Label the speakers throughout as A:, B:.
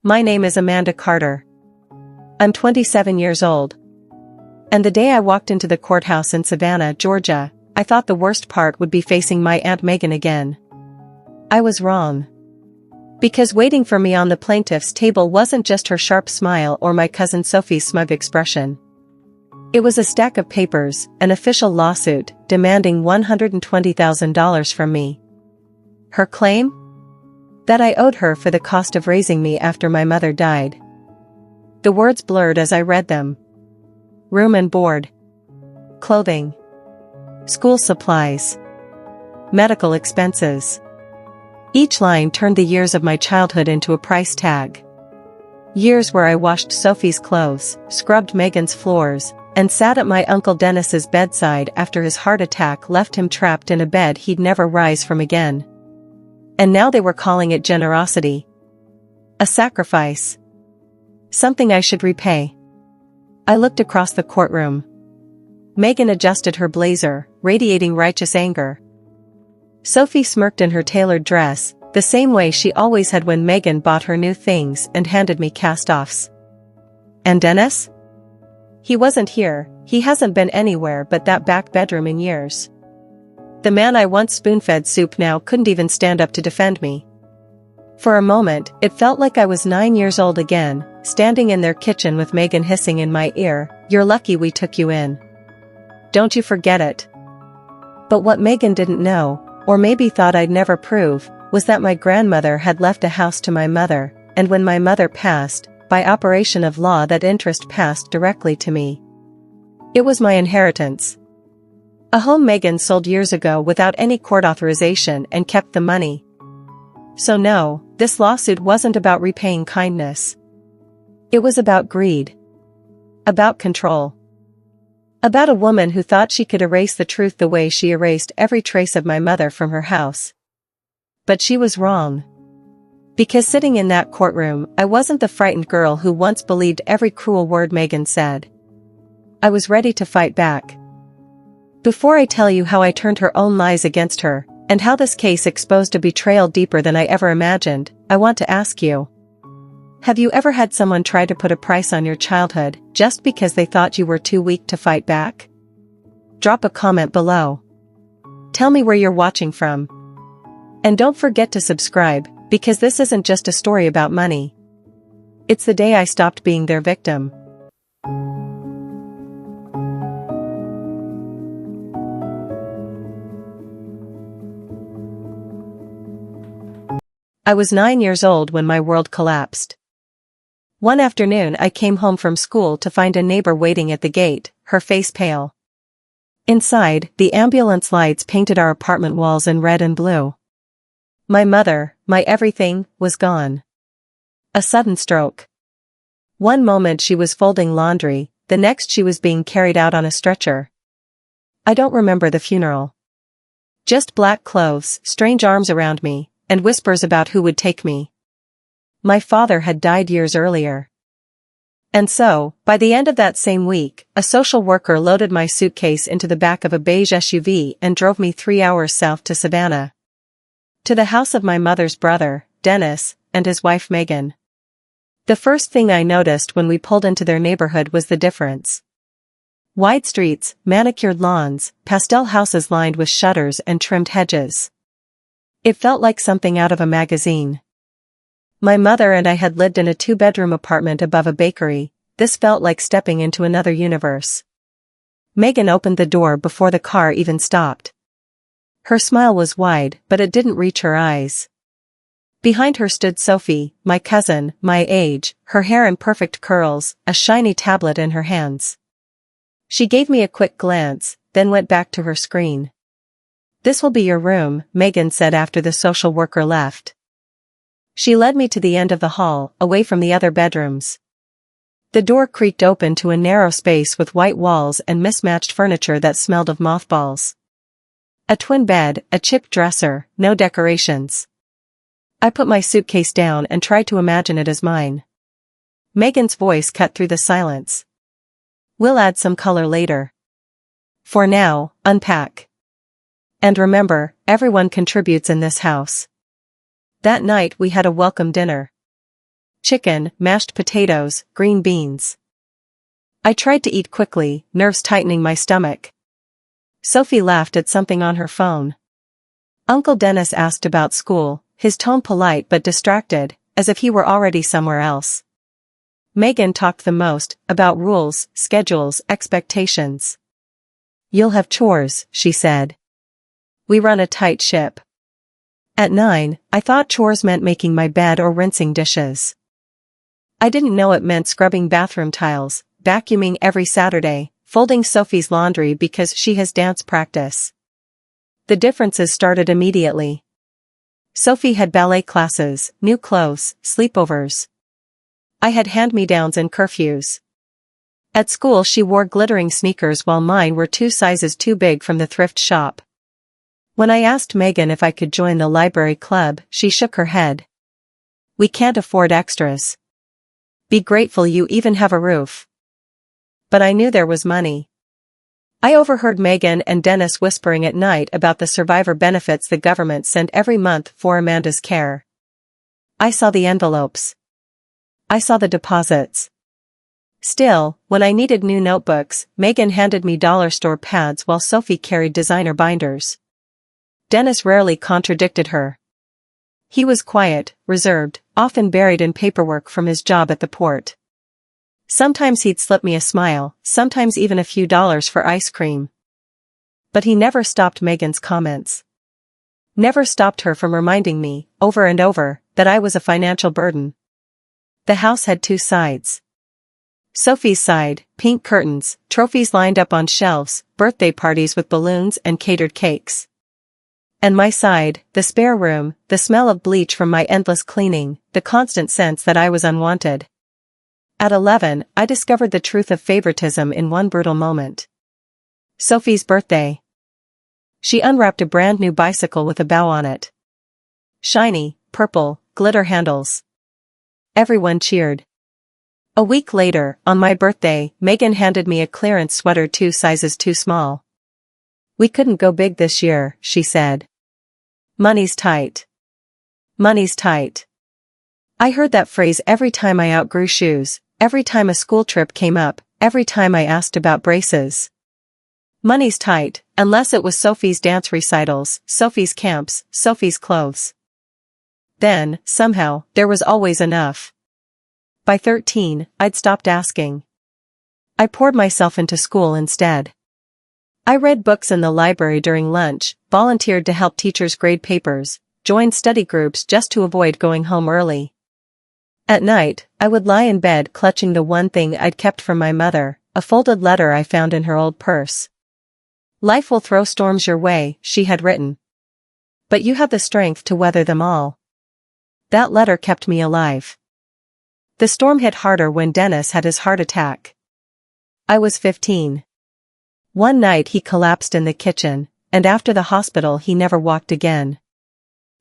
A: My name is Amanda Carter. I'm 27 years old. And the day I walked into the courthouse in Savannah, Georgia, I thought the worst part would be facing my Aunt Megan again. I was wrong. Because waiting for me on the plaintiff's table wasn't just her sharp smile or my cousin Sophie's smug expression. It was a stack of papers, an official lawsuit, demanding $120,000 from me. Her claim? That I owed her for the cost of raising me after my mother died. The words blurred as I read them. Room and board. Clothing. School supplies. Medical expenses. Each line turned the years of my childhood into a price tag. Years where I washed Sophie's clothes, scrubbed Megan's floors, and sat at my Uncle Dennis's bedside after his heart attack left him trapped in a bed he'd never rise from again. And now they were calling it generosity. A sacrifice. Something I should repay. I looked across the courtroom. Megan adjusted her blazer, radiating righteous anger. Sophie smirked in her tailored dress, the same way she always had when Megan bought her new things and handed me cast-offs. And Dennis? He wasn't here, he hasn't been anywhere but that back bedroom in years. The man I once spoon-fed soup now couldn't even stand up to defend me. For a moment, it felt like I was 9 years old again, standing in their kitchen with Megan hissing in my ear, "You're lucky we took you in. Don't you forget it." But what Megan didn't know, or maybe thought I'd never prove, was that my grandmother had left a house to my mother, and when my mother passed, by operation of law that interest passed directly to me. It was my inheritance. A home Megan sold years ago without any court authorization and kept the money. So no, this lawsuit wasn't about repaying kindness. It was about greed. About control. About a woman who thought she could erase the truth the way she erased every trace of my mother from her house. But she was wrong. Because sitting in that courtroom, I wasn't the frightened girl who once believed every cruel word Megan said. I was ready to fight back. Before I tell you how I turned her own lies against her, and how this case exposed a betrayal deeper than I ever imagined, I want to ask you. Have you ever had someone try to put a price on your childhood, just because they thought you were too weak to fight back? Drop a comment below. Tell me where you're watching from. And don't forget to subscribe, because this isn't just a story about money. It's the day I stopped being their victim. I was 9 years old when my world collapsed. One afternoon I came home from school to find a neighbor waiting at the gate, her face pale. Inside, the ambulance lights painted our apartment walls in red and blue. My mother, my everything, was gone. A sudden stroke. One moment she was folding laundry, the next she was being carried out on a stretcher. I don't remember the funeral. Just black clothes, strange arms around me, and whispers about who would take me. My father had died years earlier. And so, by the end of that same week, a social worker loaded my suitcase into the back of a beige SUV and drove me 3 hours south to Savannah. To the house of my mother's brother, Dennis, and his wife Megan. The first thing I noticed when we pulled into their neighborhood was the difference. Wide streets, manicured lawns, pastel houses lined with shutters and trimmed hedges. It felt like something out of a magazine. My mother and I had lived in a 2-bedroom apartment above a bakery. This felt like stepping into another universe. Megan opened the door before the car even stopped. Her smile was wide, but it didn't reach her eyes. Behind her stood Sophie, my cousin, my age, her hair in perfect curls, a shiny tablet in her hands. She gave me a quick glance, then went back to her screen. "This will be your room," Megan said after the social worker left. She led me to the end of the hall, away from the other bedrooms. The door creaked open to a narrow space with white walls and mismatched furniture that smelled of mothballs. A twin bed, a chipped dresser, no decorations. I put my suitcase down and tried to imagine it as mine. Megan's voice cut through the silence. "We'll add some color later. For now, unpack. And remember, everyone contributes in this house." That night we had a welcome dinner. chicken, mashed potatoes, green beans. I tried to eat quickly, nerves tightening my stomach. Sophie laughed at something on her phone. Uncle Dennis asked about school, his tone polite but distracted, as if he were already somewhere else. Megan talked the most, about rules, schedules, expectations. "You'll have chores," she said. "We run a tight ship." At 9, I thought chores meant making my bed or rinsing dishes. I didn't know it meant scrubbing bathroom tiles, vacuuming every Saturday, folding Sophie's laundry because she has dance practice. The differences started immediately. Sophie had ballet classes, new clothes, sleepovers. I had hand-me-downs and curfews. At school she wore glittering sneakers while mine were 2 sizes too big from the thrift shop. When I asked Megan if I could join the library club, she shook her head. "We can't afford extras. Be grateful you even have a roof." But I knew there was money. I overheard Megan and Dennis whispering at night about the survivor benefits the government sent every month for Amanda's care. I saw the envelopes. I saw the deposits. Still, when I needed new notebooks, Megan handed me dollar store pads while Sophie carried designer binders. Dennis rarely contradicted her. He was quiet, reserved, often buried in paperwork from his job at the port. Sometimes he'd slip me a smile, sometimes even a few dollars for ice cream. But he never stopped Megan's comments. Never stopped her from reminding me, over and over, that I was a financial burden. The house had 2 sides. Sophie's side, pink curtains, trophies lined up on shelves, birthday parties with balloons and catered cakes. And my side, the spare room, the smell of bleach from my endless cleaning, the constant sense that I was unwanted. At 11, I discovered the truth of favoritism in one brutal moment. Sophie's birthday. She unwrapped a brand new bicycle with a bow on it. Shiny, purple, glitter handles. Everyone cheered. A week later, on my birthday, Megan handed me a clearance sweater 2 sizes too small. "We couldn't go big this year," she said. "Money's tight. Money's tight." I heard that phrase every time I outgrew shoes, every time a school trip came up, every time I asked about braces. Money's tight, unless it was Sophie's dance recitals, Sophie's camps, Sophie's clothes. Then, somehow, there was always enough. By 13, I'd stopped asking. I poured myself into school instead. I read books in the library during lunch, volunteered to help teachers grade papers, joined study groups just to avoid going home early. At night, I would lie in bed clutching the one thing I'd kept from my mother, a folded letter I found in her old purse. "Life will throw storms your way," she had written. "But you have the strength to weather them all." That letter kept me alive. The storm hit harder when Dennis had his heart attack. I was 15. One night he collapsed in the kitchen, and after the hospital he never walked again.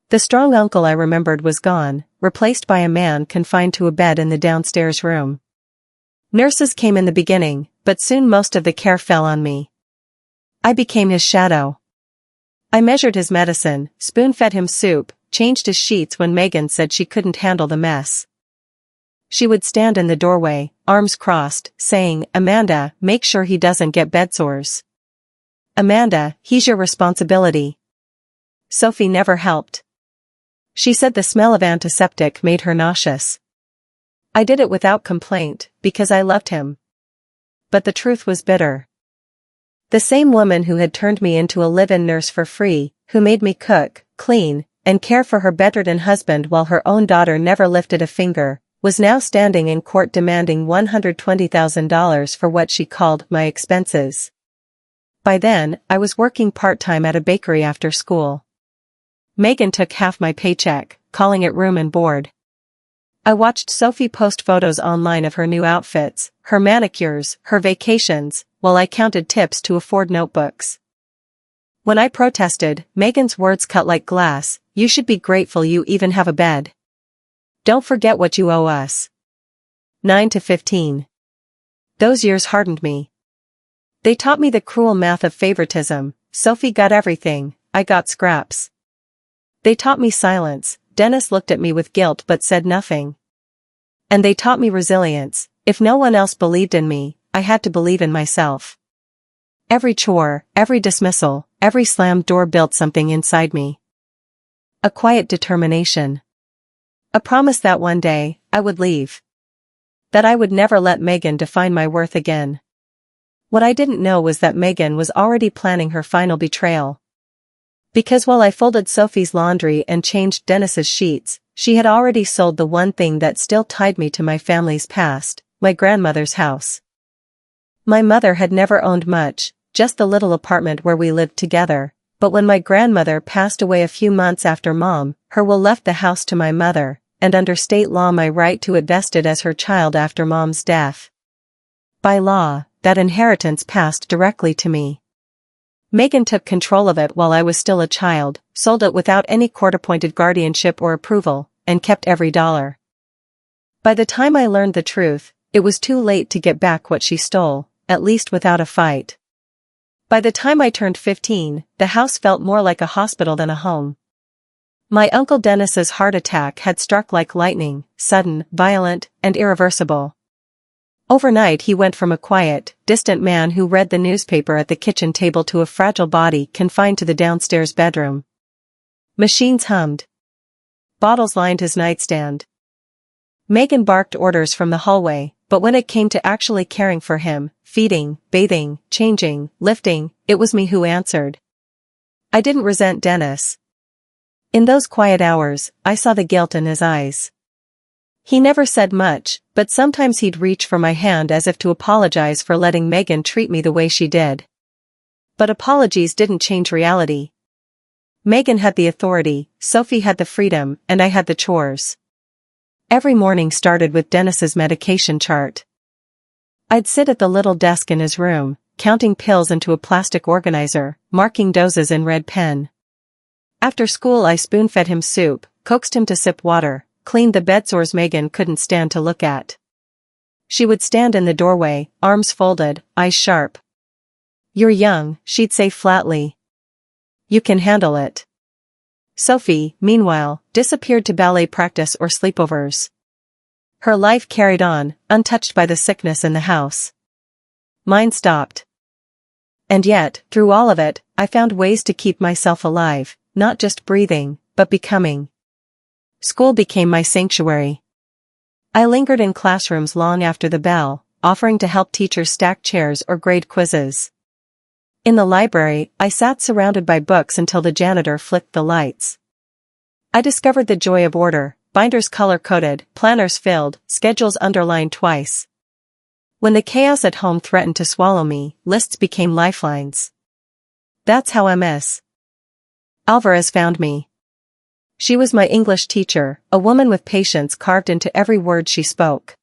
A: The strong uncle I remembered was gone, replaced by a man confined to a bed in the downstairs room. Nurses came in the beginning, but soon most of the care fell on me. I became his shadow. I measured his medicine, spoon-fed him soup, changed his sheets when Megan said she couldn't handle the mess. She would stand in the doorway, arms crossed, saying, "Amanda, make sure he doesn't get bedsores. Amanda, he's your responsibility." Sophie never helped. She said the smell of antiseptic made her nauseous. I did it without complaint, because I loved him. But the truth was bitter. The same woman who had turned me into a live-in nurse for free, who made me cook, clean, and care for her bedridden husband while her own daughter never lifted a finger, was now standing in court demanding $120,000 for what she called my expenses. By then, I was working part-time at a bakery after school. Megan took half my paycheck, calling it room and board. I watched Sophie post photos online of her new outfits, her manicures, her vacations, while I counted tips to afford notebooks. When I protested, Megan's words cut like glass, "You should be grateful you even have a bed. Don't forget what you owe us." 9 to 15. Those years hardened me. They taught me the cruel math of favoritism. Sophie got everything, I got scraps. They taught me silence. Dennis looked at me with guilt but said nothing. And they taught me resilience. If no one else believed in me, I had to believe in myself. Every chore, every dismissal, every slammed door built something inside me. A quiet determination. A promise that one day, I would leave. That I would never let Megan define my worth again. What I didn't know was that Megan was already planning her final betrayal. Because while I folded Sophie's laundry and changed Dennis's sheets, she had already sold the one thing that still tied me to my family's past, my grandmother's house. My mother had never owned much, just the little apartment where we lived together, but when my grandmother passed away a few months after Mom, her will left the house to my mother, and under state law my right to it vested as her child after Mom's death. By law, that inheritance passed directly to me. Megan took control of it while I was still a child, sold it without any court-appointed guardianship or approval, and kept every dollar. By the time I learned the truth, it was too late to get back what she stole, at least without a fight. By the time I turned 15, the house felt more like a hospital than a home. My Uncle Dennis's heart attack had struck like lightning, sudden, violent, and irreversible. Overnight he went from a quiet, distant man who read the newspaper at the kitchen table to a fragile body confined to the downstairs bedroom. Machines hummed. Bottles lined his nightstand. Megan barked orders from the hallway, but when it came to actually caring for him, feeding, bathing, changing, lifting, it was me who answered. I didn't resent Dennis. In those quiet hours, I saw the guilt in his eyes. He never said much, but sometimes he'd reach for my hand as if to apologize for letting Megan treat me the way she did. But apologies didn't change reality. Megan had the authority, Sophie had the freedom, and I had the chores. Every morning started with Dennis's medication chart. I'd sit at the little desk in his room, counting pills into a plastic organizer, marking doses in red pen. After school I spoon-fed him soup, coaxed him to sip water, cleaned the bedsores Megan couldn't stand to look at. She would stand in the doorway, arms folded, eyes sharp. "You're young," she'd say flatly. "You can handle it." Sophie, meanwhile, disappeared to ballet practice or sleepovers. Her life carried on, untouched by the sickness in the house. Mine stopped. And yet, through all of it, I found ways to keep myself alive, not just breathing, but becoming. School became my sanctuary. I lingered in classrooms long after the bell, offering to help teachers stack chairs or grade quizzes. In the library, I sat surrounded by books until the janitor flicked the lights. I discovered the joy of order, binders color-coded, planners filled, schedules underlined twice. When the chaos at home threatened to swallow me, lists became lifelines. That's how Ms. Alvarez found me. She was my English teacher, a woman with patience carved into every word she spoke.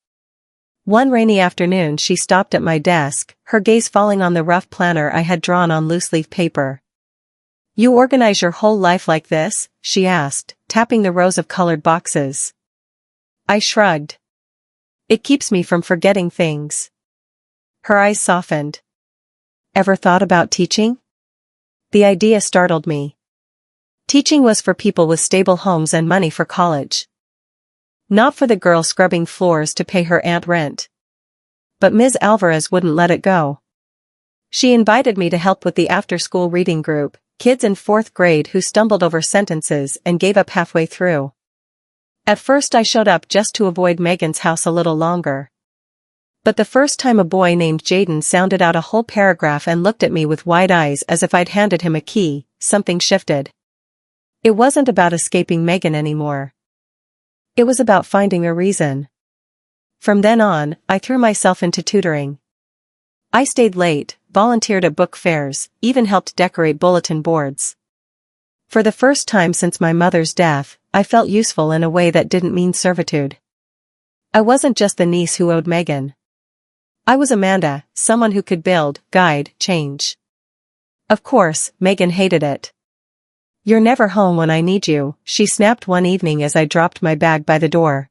A: One rainy afternoon she stopped at my desk, her gaze falling on the rough planner I had drawn on loose-leaf paper. "You organize your whole life like this?" she asked, tapping the rows of colored boxes. I shrugged. "It keeps me from forgetting things." Her eyes softened. "Ever thought about teaching?" The idea startled me. Teaching was for people with stable homes and money for college. Not for the girl scrubbing floors to pay her aunt rent. But Ms. Alvarez wouldn't let it go. She invited me to help with the after-school reading group, kids in 4th grade who stumbled over sentences and gave up halfway through. At first I showed up just to avoid Megan's house a little longer. But the first time a boy named Jaden sounded out a whole paragraph and looked at me with wide eyes as if I'd handed him a key, something shifted. It wasn't about escaping Megan anymore. It was about finding a reason. From then on, I threw myself into tutoring. I stayed late, volunteered at book fairs, even helped decorate bulletin boards. For the first time since my mother's death, I felt useful in a way that didn't mean servitude. I wasn't just the niece who owed Megan. I was Amanda, someone who could build, guide, change. Of course, Megan hated it. "You're never home when I need you," she snapped one evening as I dropped my bag by the door.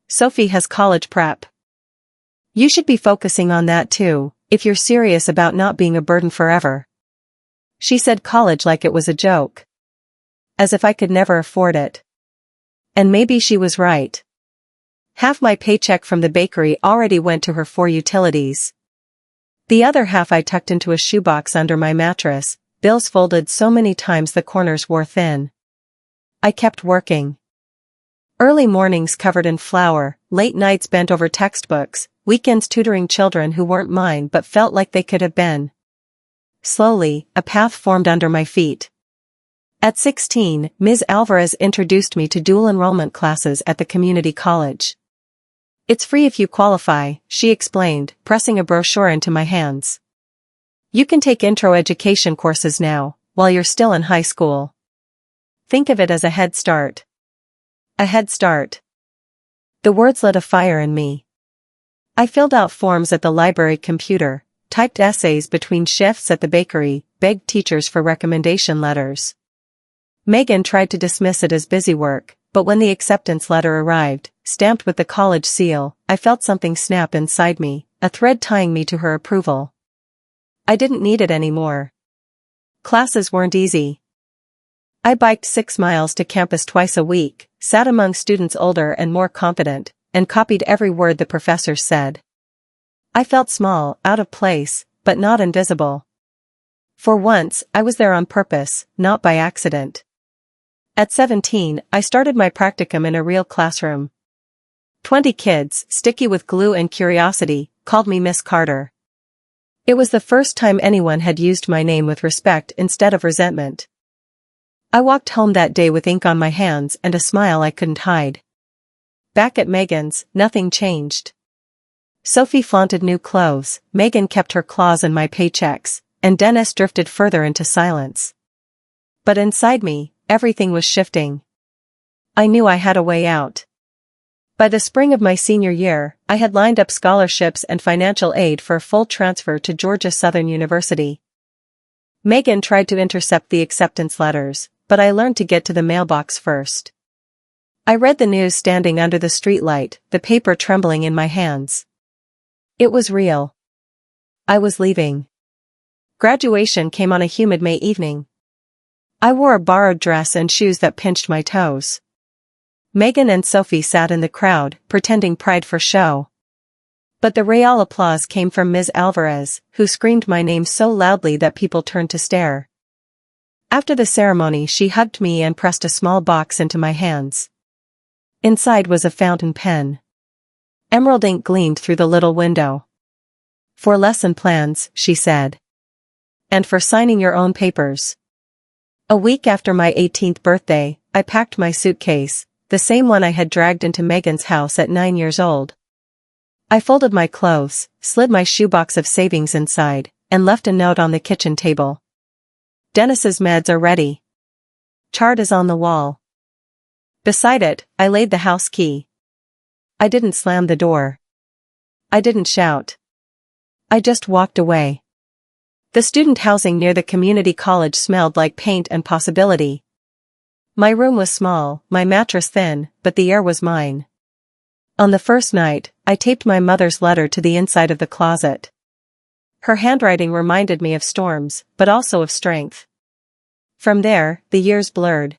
A: "Sophie has college prep. You should be focusing on that too, if you're serious about not being a burden forever." She said college like it was a joke. As if I could never afford it. And maybe she was right. Half my paycheck from the bakery already went to her for utilities. The other half I tucked into a shoebox under my mattress, bills folded so many times the corners wore thin. I kept working. Early mornings covered in flour, late nights bent over textbooks, weekends tutoring children who weren't mine but felt like they could have been. Slowly, a path formed under my feet. At 16, Ms. Alvarez introduced me to dual enrollment classes at the community college. "It's free if you qualify," she explained, pressing a brochure into my hands. "You can take intro education courses now, while you're still in high school. Think of it as a head start." A head start. The words lit a fire in me. I filled out forms at the library computer, typed essays between shifts at the bakery, begged teachers for recommendation letters. Megan tried to dismiss it as busy work, but when the acceptance letter arrived, stamped with the college seal, I felt something snap inside me, a thread tying me to her approval. I didn't need it anymore. Classes weren't easy. I biked 6 miles to campus twice a week, sat among students older and more confident, and copied every word the professors said. I felt small, out of place, but not invisible. For once, I was there on purpose, not by accident. At 17, I started my practicum in a real classroom. 20 kids, sticky with glue and curiosity, called me Miss Carter. It was the first time anyone had used my name with respect instead of resentment. I walked home that day with ink on my hands and a smile I couldn't hide. Back at Megan's, nothing changed. Sophie flaunted new clothes, Megan kept her claws in my paychecks, and Dennis drifted further into silence. But inside me, everything was shifting. I knew I had a way out. By the spring of my senior year, I had lined up scholarships and financial aid for a full transfer to Georgia Southern University. Megan tried to intercept the acceptance letters, but I learned to get to the mailbox first. I read the news standing under the streetlight, the paper trembling in my hands. It was real. I was leaving. Graduation came on a humid May evening. I wore a borrowed dress and shoes that pinched my toes. Megan and Sophie sat in the crowd, pretending pride for show. But the real applause came from Ms. Alvarez, who screamed my name so loudly that people turned to stare. After the ceremony, she hugged me and pressed a small box into my hands. Inside was a fountain pen. Emerald ink gleamed through the little window. "For lesson plans," she said. "And for signing your own papers." A week after my 18th birthday, I packed my suitcase, the same one I had dragged into Megan's house at 9 years old. I folded my clothes, slid my shoebox of savings inside, and left a note on the kitchen table. "Dennis's meds are ready. Chart is on the wall." Beside it, I laid the house key. I didn't slam the door. I didn't shout. I just walked away. The student housing near the community college smelled like paint and possibility. My room was small, my mattress thin, but the air was mine. On the first night, I taped my mother's letter to the inside of the closet. Her handwriting reminded me of storms, but also of strength. From there, the years blurred.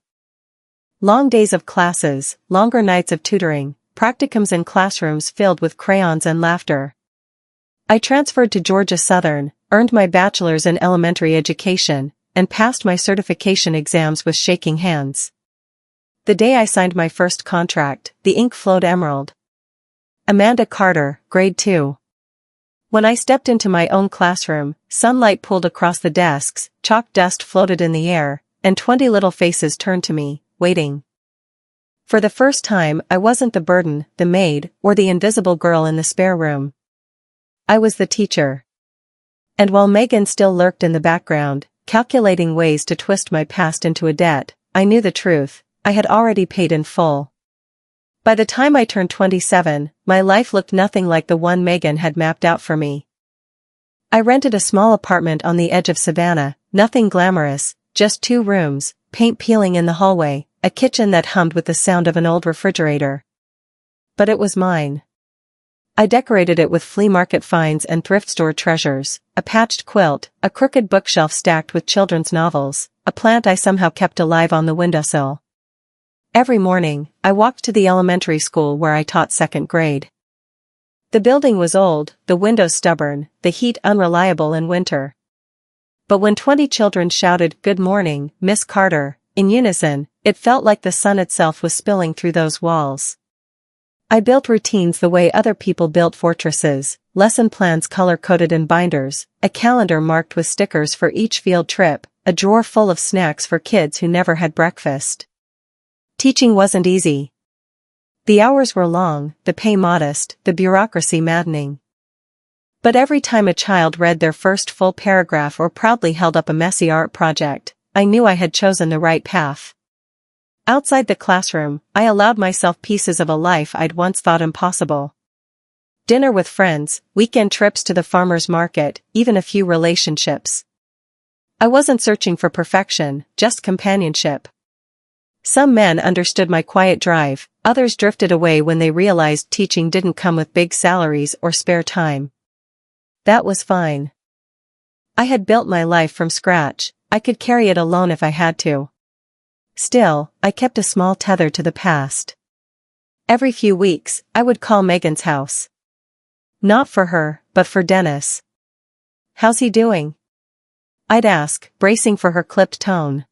A: Long days of classes, longer nights of tutoring, practicums in classrooms filled with crayons and laughter. I transferred to Georgia Southern, earned my bachelor's in elementary education, and passed my certification exams with shaking hands. The day I signed my first contract, the ink flowed emerald. Amanda Carter, grade 2. When I stepped into my own classroom, sunlight pulled across the desks, chalk dust floated in the air, and 20 little faces turned to me, waiting. For the first time, I wasn't the burden, the maid, or the invisible girl in the spare room. I was the teacher. And while Megan still lurked in the background, calculating ways to twist my past into a debt, I knew the truth, I had already paid in full. By the time I turned 27, my life looked nothing like the one Megan had mapped out for me. I rented a small apartment on the edge of Savannah, nothing glamorous, just 2 rooms, paint peeling in the hallway, a kitchen that hummed with the sound of an old refrigerator. But it was mine. I decorated it with flea market finds and thrift store treasures, a patched quilt, a crooked bookshelf stacked with children's novels, a plant I somehow kept alive on the windowsill. Every morning, I walked to the elementary school where I taught second grade. The building was old, the windows stubborn, the heat unreliable in winter. But when 20 children shouted, "Good morning, Miss Carter," in unison, it felt like the sun itself was spilling through those walls. I built routines the way other people built fortresses, lesson plans color-coded in binders, a calendar marked with stickers for each field trip, a drawer full of snacks for kids who never had breakfast. Teaching wasn't easy. The hours were long, the pay modest, the bureaucracy maddening. But every time a child read their first full paragraph or proudly held up a messy art project, I knew I had chosen the right path. Outside the classroom, I allowed myself pieces of a life I'd once thought impossible. Dinner with friends, weekend trips to the farmer's market, even a few relationships. I wasn't searching for perfection, just companionship. Some men understood my quiet drive, others drifted away when they realized teaching didn't come with big salaries or spare time. That was fine. I had built my life from scratch, I could carry it alone if I had to. Still, I kept a small tether to the past. Every few weeks, I would call Megan's house. Not for her, but for Dennis. "How's he doing?" I'd ask, bracing for her clipped tone.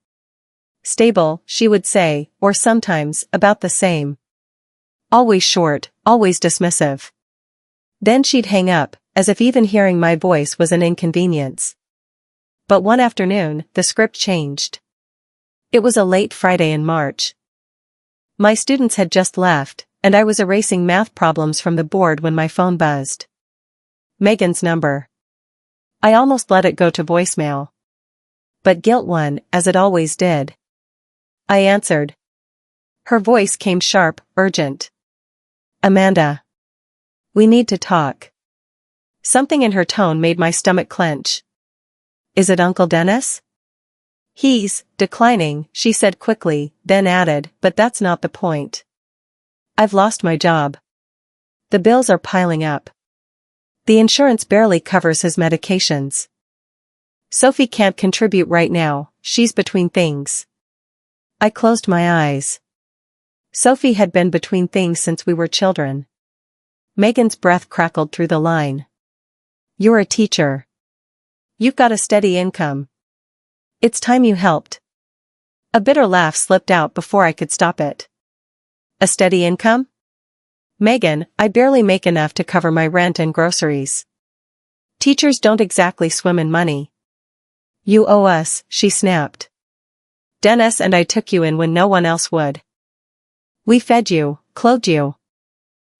A: "Stable," she would say, or sometimes, about the same. Always short, always dismissive. Then she'd hang up, as if even hearing my voice was an inconvenience. But one afternoon, the script changed. It was a late Friday in March. My students had just left, and I was erasing math problems from the board when my phone buzzed. Megan's number. I almost let it go to voicemail. But guilt won, as it always did. I answered. Her voice came sharp, urgent. "Amanda. We need to talk." Something in her tone made my stomach clench. "Is it Uncle Dennis?" "He's declining," she said quickly, then added, "but that's not the point. I've lost my job. The bills are piling up. The insurance barely covers his medications. Sophie can't contribute right now, she's between things." I closed my eyes. Sophie had been between things since we were children. Megan's breath crackled through the line. "You're a teacher. You've got a steady income. It's time you helped." A bitter laugh slipped out before I could stop it. "A steady income? Megan, I barely make enough to cover my rent and groceries. Teachers don't exactly swim in money." "You owe us," she snapped. "Dennis and I took you in when no one else would. We fed you, clothed you.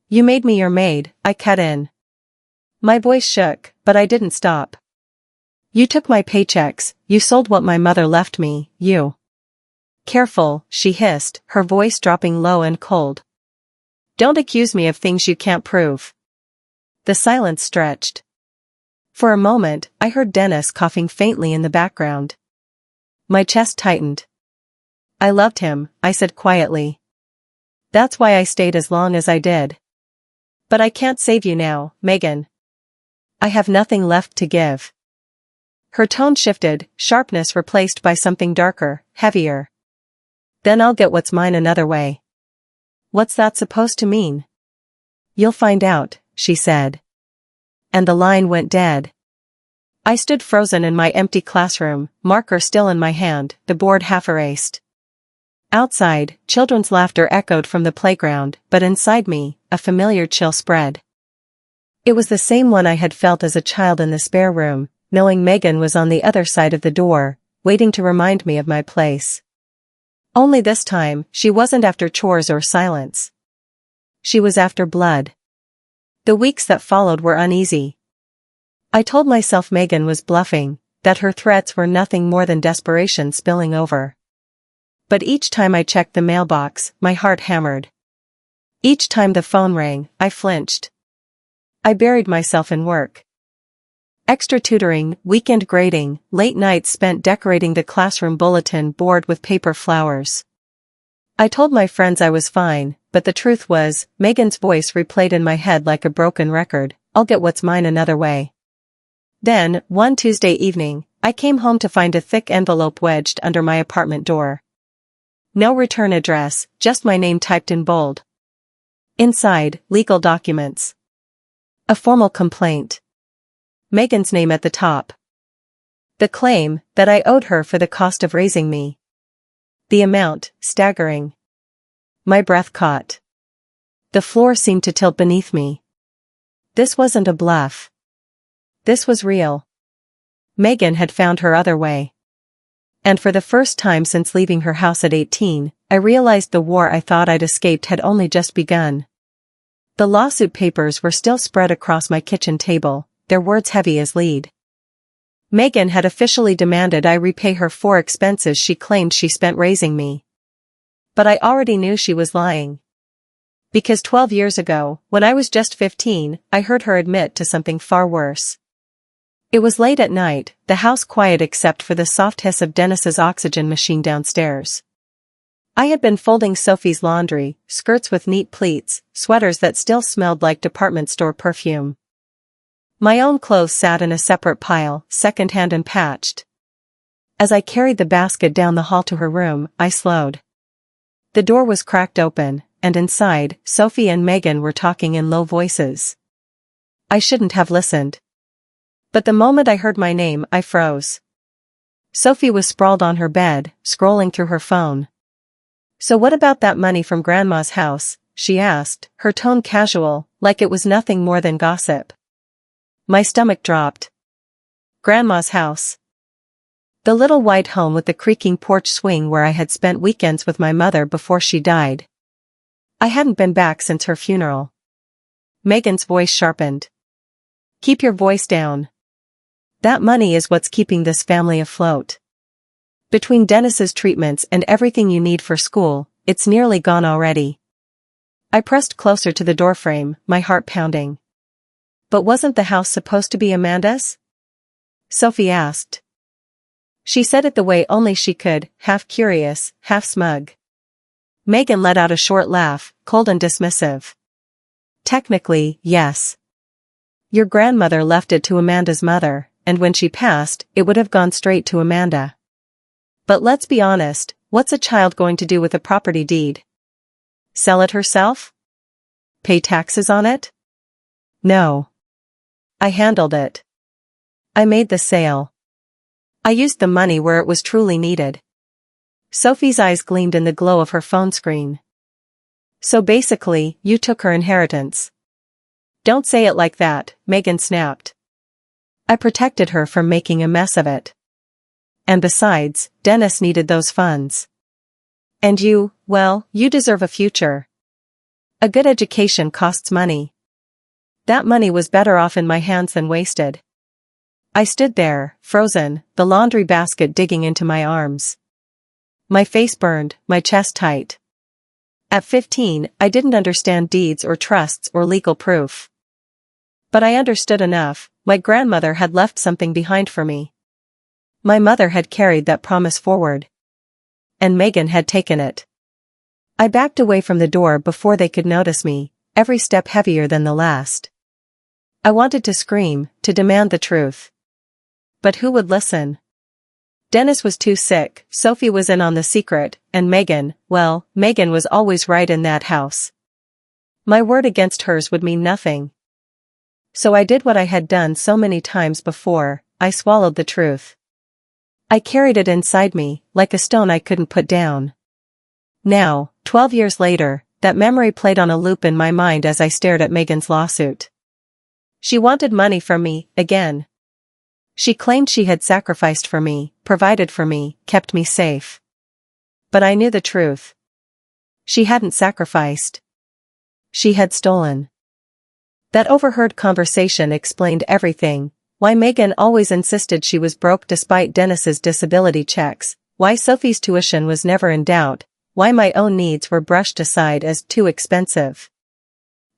A: You made me your maid," I cut in. My voice shook, but I didn't stop. "You took my paychecks, you sold what my mother left me, you." "Careful," she hissed, her voice dropping low and cold. "Don't accuse me of things you can't prove." The silence stretched. For a moment, I heard Dennis coughing faintly in the background. My chest tightened. "I loved him," I said quietly. "That's why I stayed as long as I did. But I can't save you now, Megan. I have nothing left to give." Her tone shifted, sharpness replaced by something darker, heavier. "Then I'll get what's mine another way." "What's that supposed to mean?" "You'll find out," she said. And the line went dead. I stood frozen in my empty classroom, marker still in my hand, the board half erased. Outside, children's laughter echoed from the playground, but inside me, a familiar chill spread. It was the same one I had felt as a child in the spare room, knowing Megan was on the other side of the door, waiting to remind me of my place. Only this time, she wasn't after chores or silence. She was after blood. The weeks that followed were uneasy. I told myself Megan was bluffing, that her threats were nothing more than desperation spilling over. But each time I checked the mailbox, my heart hammered. Each time the phone rang, I flinched. I buried myself in work. Extra tutoring, weekend grading, late nights spent decorating the classroom bulletin board with paper flowers. I told my friends I was fine, but the truth was, Megan's voice replayed in my head like a broken record, "I'll get what's mine another way." Then, one Tuesday evening, I came home to find a thick envelope wedged under my apartment door. No return address, just my name typed in bold. Inside, legal documents. A formal complaint. Megan's name at the top. The claim that I owed her for the cost of raising me. The amount, staggering. My breath caught. The floor seemed to tilt beneath me. This wasn't a bluff. This was real. Megan had found her other way. And for the first time since leaving her house at 18, I realized the war I thought I'd escaped had only just begun. The lawsuit papers were still spread across my kitchen table, their words heavy as lead. Megan had officially demanded I repay her for expenses she claimed she spent raising me. But I already knew she was lying. Because 12 years ago, when I was just 15, I heard her admit to something far worse. It was late at night, the house quiet except for the soft hiss of Dennis's oxygen machine downstairs. I had been folding Sophie's laundry, skirts with neat pleats, sweaters that still smelled like department store perfume. My own clothes sat in a separate pile, second-hand and patched. As I carried the basket down the hall to her room, I slowed. The door was cracked open, and inside, Sophie and Megan were talking in low voices. I shouldn't have listened. But the moment I heard my name, I froze. Sophie was sprawled on her bed, scrolling through her phone. "So what about that money from Grandma's house?" she asked, her tone casual, like it was nothing more than gossip. My stomach dropped. Grandma's house. The little white home with the creaking porch swing where I had spent weekends with my mother before she died. I hadn't been back since her funeral. Megan's voice sharpened. "Keep your voice down. That money is what's keeping this family afloat. Between Dennis's treatments and everything you need for school, it's nearly gone already." I pressed closer to the doorframe, my heart pounding. "But wasn't the house supposed to be Amanda's?" Sophie asked. She said it the way only she could, half curious, half smug. Megan let out a short laugh, cold and dismissive. "Technically, yes. Your grandmother left it to Amanda's mother, and when she passed, it would have gone straight to Amanda. But let's be honest, what's a child going to do with a property deed? Sell it herself? Pay taxes on it? No. I handled it. I made the sale. I used the money where it was truly needed." Sophie's eyes gleamed in the glow of her phone screen. "So basically, you took her inheritance." "Don't say it like that," Megan snapped. "I protected her from making a mess of it. And besides, Dennis needed those funds. And you, well, you deserve a future. A good education costs money. That money was better off in my hands than wasted." I stood there, frozen, the laundry basket digging into my arms. My face burned, my chest tight. At 15, I didn't understand deeds or trusts or legal proof. But I understood enough. My grandmother had left something behind for me. My mother had carried that promise forward. And Megan had taken it. I backed away from the door before they could notice me, every step heavier than the last. I wanted to scream, to demand the truth. But who would listen? Dennis was too sick, Sophie was in on the secret, and Megan, well, Megan was always right in that house. My word against hers would mean nothing. So I did what I had done so many times before, I swallowed the truth. I carried it inside me, like a stone I couldn't put down. Now, 12 years later, that memory played on a loop in my mind as I stared at Megan's lawsuit. She wanted money from me, again. She claimed she had sacrificed for me, provided for me, kept me safe. But I knew the truth. She hadn't sacrificed. She had stolen. That overheard conversation explained everything: why Megan always insisted she was broke despite Dennis's disability checks, why Sophie's tuition was never in doubt, why my own needs were brushed aside as too expensive.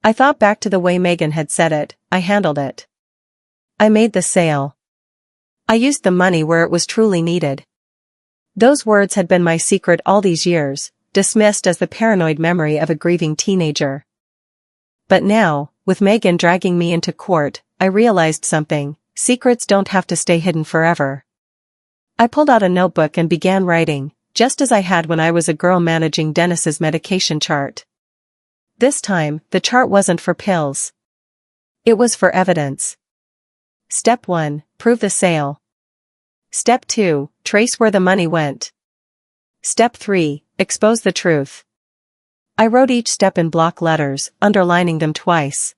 A: I thought back to the way Megan had said it. I handled it. I made the sale. I used the money where it was truly needed. Those words had been my secret all these years, dismissed as the paranoid memory of a grieving teenager. But now, with Megan dragging me into court, I realized something: secrets don't have to stay hidden forever. I pulled out a notebook and began writing, just as I had when I was a girl managing Dennis's medication chart. This time, the chart wasn't for pills. It was for evidence. Step 1, prove the sale. Step 2, trace where the money went. Step 3, expose the truth. I wrote each step in block letters, underlining them twice.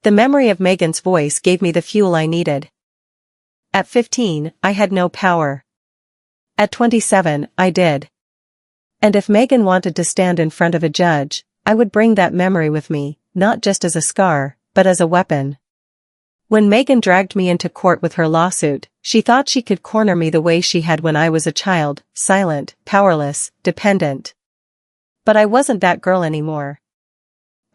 A: The memory of Megan's voice gave me the fuel I needed. At 15, I had no power. At 27, I did. And if Megan wanted to stand in front of a judge, I would bring that memory with me, not just as a scar, but as a weapon. When Megan dragged me into court with her lawsuit, she thought she could corner me the way she had when I was a child, silent, powerless, dependent. But I wasn't that girl anymore.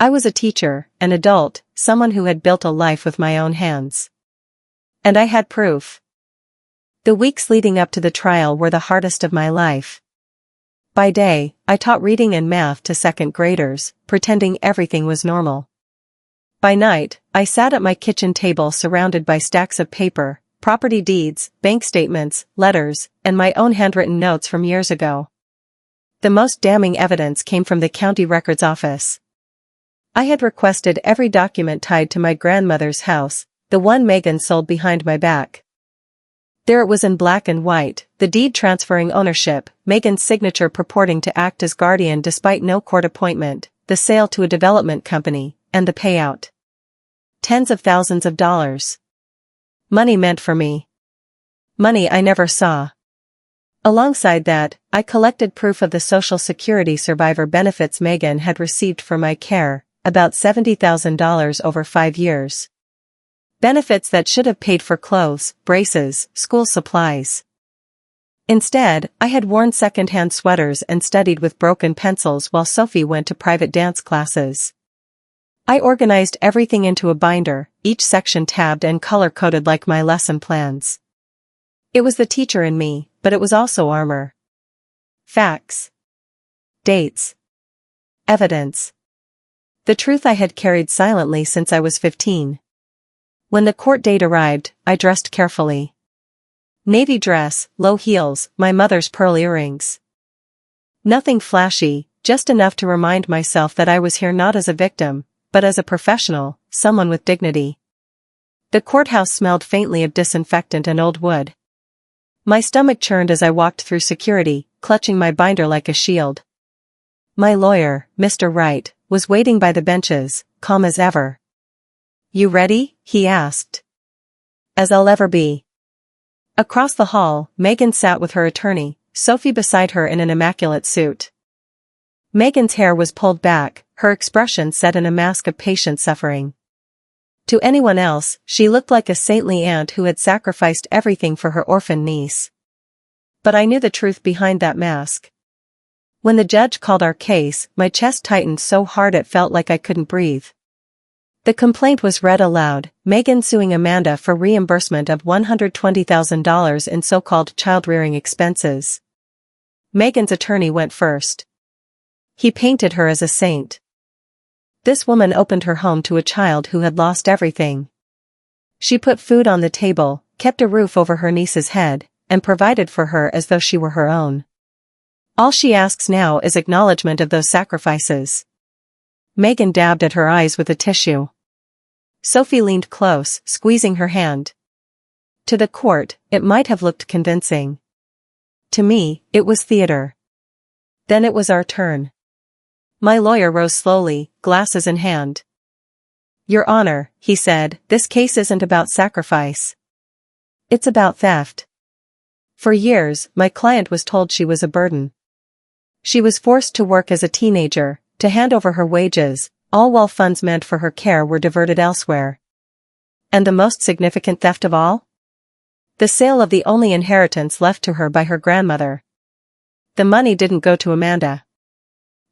A: I was a teacher, an adult, someone who had built a life with my own hands. And I had proof. The weeks leading up to the trial were the hardest of my life. By day, I taught reading and math to second graders, pretending everything was normal. By night, I sat at my kitchen table surrounded by stacks of paper, property deeds, bank statements, letters, and my own handwritten notes from years ago. The most damning evidence came from the county records office. I had requested every document tied to my grandmother's house, the one Megan sold behind my back. There it was in black and white, the deed transferring ownership, Megan's signature purporting to act as guardian despite no court appointment, the sale to a development company, and the payout. Tens of thousands of dollars. Money meant for me. Money I never saw. Alongside that, I collected proof of the Social Security survivor benefits Megan had received for my care, about $70,000 over 5 years. Benefits that should have paid for clothes, braces, school supplies. Instead, I had worn second-hand sweaters and studied with broken pencils while Sophie went to private dance classes. I organized everything into a binder, each section tabbed and color-coded like my lesson plans. It was the teacher in me, but it was also armor. Facts. Dates. Evidence. The truth I had carried silently since I was 15. When the court date arrived, I dressed carefully. Navy dress, low heels, my mother's pearl earrings. Nothing flashy, just enough to remind myself that I was here not as a victim, but as a professional, someone with dignity. The courthouse smelled faintly of disinfectant and old wood. My stomach churned as I walked through security, clutching my binder like a shield. My lawyer, Mr. Wright, was waiting by the benches, calm as ever. "You ready?" he asked. "As I'll ever be." Across the hall, Megan sat with her attorney, Sophie beside her in an immaculate suit. Megan's hair was pulled back, her expression set in a mask of patient suffering. To anyone else, she looked like a saintly aunt who had sacrificed everything for her orphan niece. But I knew the truth behind that mask. When the judge called our case, my chest tightened so hard it felt like I couldn't breathe. The complaint was read aloud, Megan suing Amanda for reimbursement of $120,000 in so-called child-rearing expenses. Megan's attorney went first. He painted her as a saint. This woman opened her home to a child who had lost everything. She put food on the table, kept a roof over her niece's head, and provided for her as though she were her own. All she asks now is acknowledgement of those sacrifices. Megan dabbed at her eyes with a tissue. Sophie leaned close, squeezing her hand. To the court, it might have looked convincing. To me, it was theater. Then it was our turn. My lawyer rose slowly, glasses in hand. "Your Honor," he said, "this case isn't about sacrifice. It's about theft. For years, my client was told she was a burden. She was forced to work as a teenager, to hand over her wages, all while funds meant for her care were diverted elsewhere. And the most significant theft of all? The sale of the only inheritance left to her by her grandmother. The money didn't go to Amanda.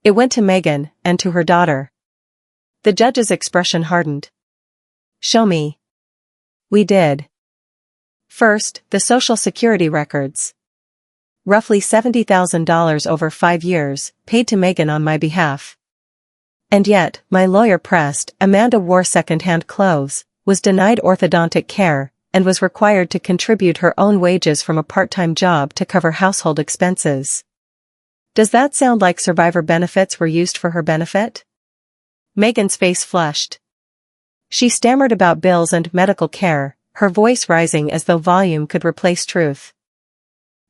A: It went to Megan, and to her daughter." The judge's expression hardened. "Show me." We did. First, the Social Security records. Roughly $70,000 over 5 years, paid to Megan on my behalf. And yet, my lawyer pressed, Amanda wore second-hand clothes, was denied orthodontic care, and was required to contribute her own wages from a part-time job to cover household expenses. Does that sound like survivor benefits were used for her benefit? Megan's face flushed. She stammered about bills and medical care, her voice rising as though volume could replace truth.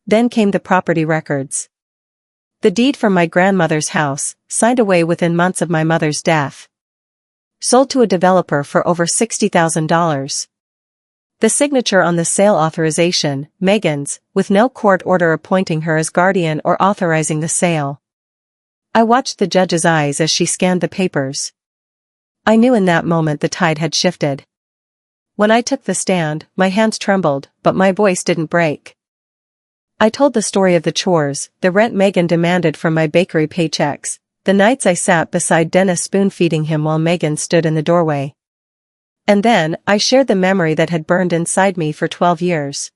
A: Then came the property records. The deed from my grandmother's house, signed away within months of my mother's death. Sold to a developer for over $60,000. The signature on the sale authorization, Megan's, with no court order appointing her as guardian or authorizing the sale. I watched the judge's eyes as she scanned the papers. I knew in that moment the tide had shifted. When I took the stand, my hands trembled, but my voice didn't break. I told the story of the chores, the rent Megan demanded from my bakery paychecks, the nights I sat beside Dennis spoon-feeding him while Megan stood in the doorway. And then, I shared the memory that had burned inside me for 12 years.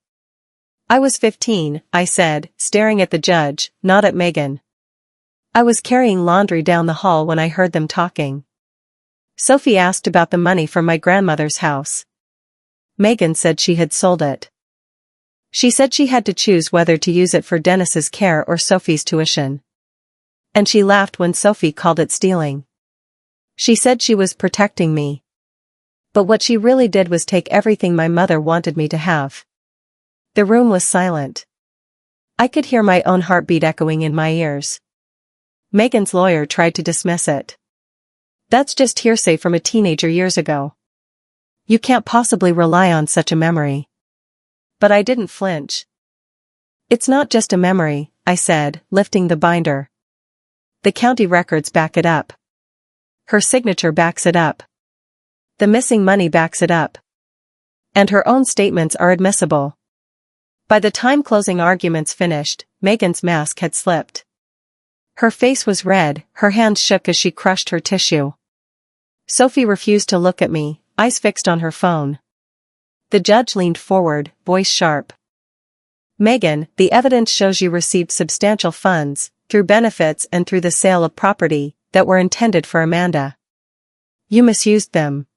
A: I was 15, I said, staring at the judge, not at Megan. I was carrying laundry down the hall when I heard them talking. Sophie asked about the money from my grandmother's house. Megan said she had sold it. She said she had to choose whether to use it for Dennis's care or Sophie's tuition. And she laughed when Sophie called it stealing. She said she was protecting me. But what she really did was take everything my mother wanted me to have. The room was silent. I could hear my own heartbeat echoing in my ears. Megan's lawyer tried to dismiss it. That's just hearsay from a teenager years ago. You can't possibly rely on such a memory. But I didn't flinch. It's not just a memory, I said, lifting the binder. The county records back it up. Her signature backs it up. The missing money backs it up. And her own statements are admissible. By the time closing arguments finished, Megan's mask had slipped. Her face was red, her hands shook as she crushed her tissue. Sophie refused to look at me, eyes fixed on her phone. The judge leaned forward, voice sharp. Megan, the evidence shows you received substantial funds, through benefits and through the sale of property, that were intended for Amanda. You misused them.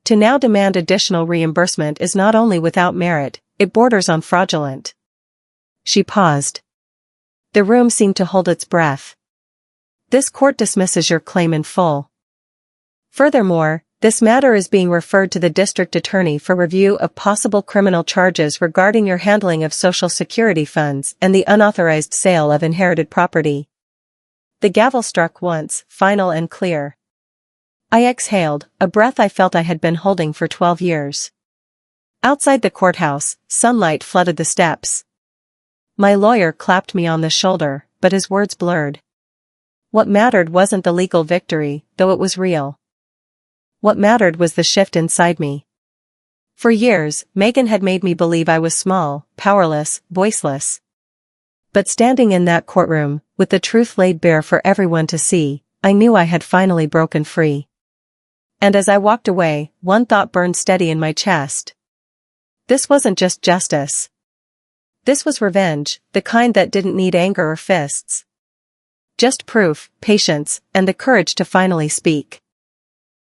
A: To now demand additional reimbursement is not only without merit, it borders on fraudulent. She paused. The room seemed to hold its breath. This court dismisses your claim in full. Furthermore, this matter is being referred to the district attorney for review of possible criminal charges regarding your handling of Social Security funds and the unauthorized sale of inherited property. The gavel struck once, final and clear. I exhaled, a breath I felt I had been holding for 12 years. Outside the courthouse, sunlight flooded the steps. My lawyer clapped me on the shoulder, but his words blurred. What mattered wasn't the legal victory, though it was real. What mattered was the shift inside me. For years, Megan had made me believe I was small, powerless, voiceless. But standing in that courtroom, with the truth laid bare for everyone to see, I knew I had finally broken free. And as I walked away, one thought burned steady in my chest. This wasn't just justice. This was revenge, the kind that didn't need anger or fists. Just proof, patience, and the courage to finally speak.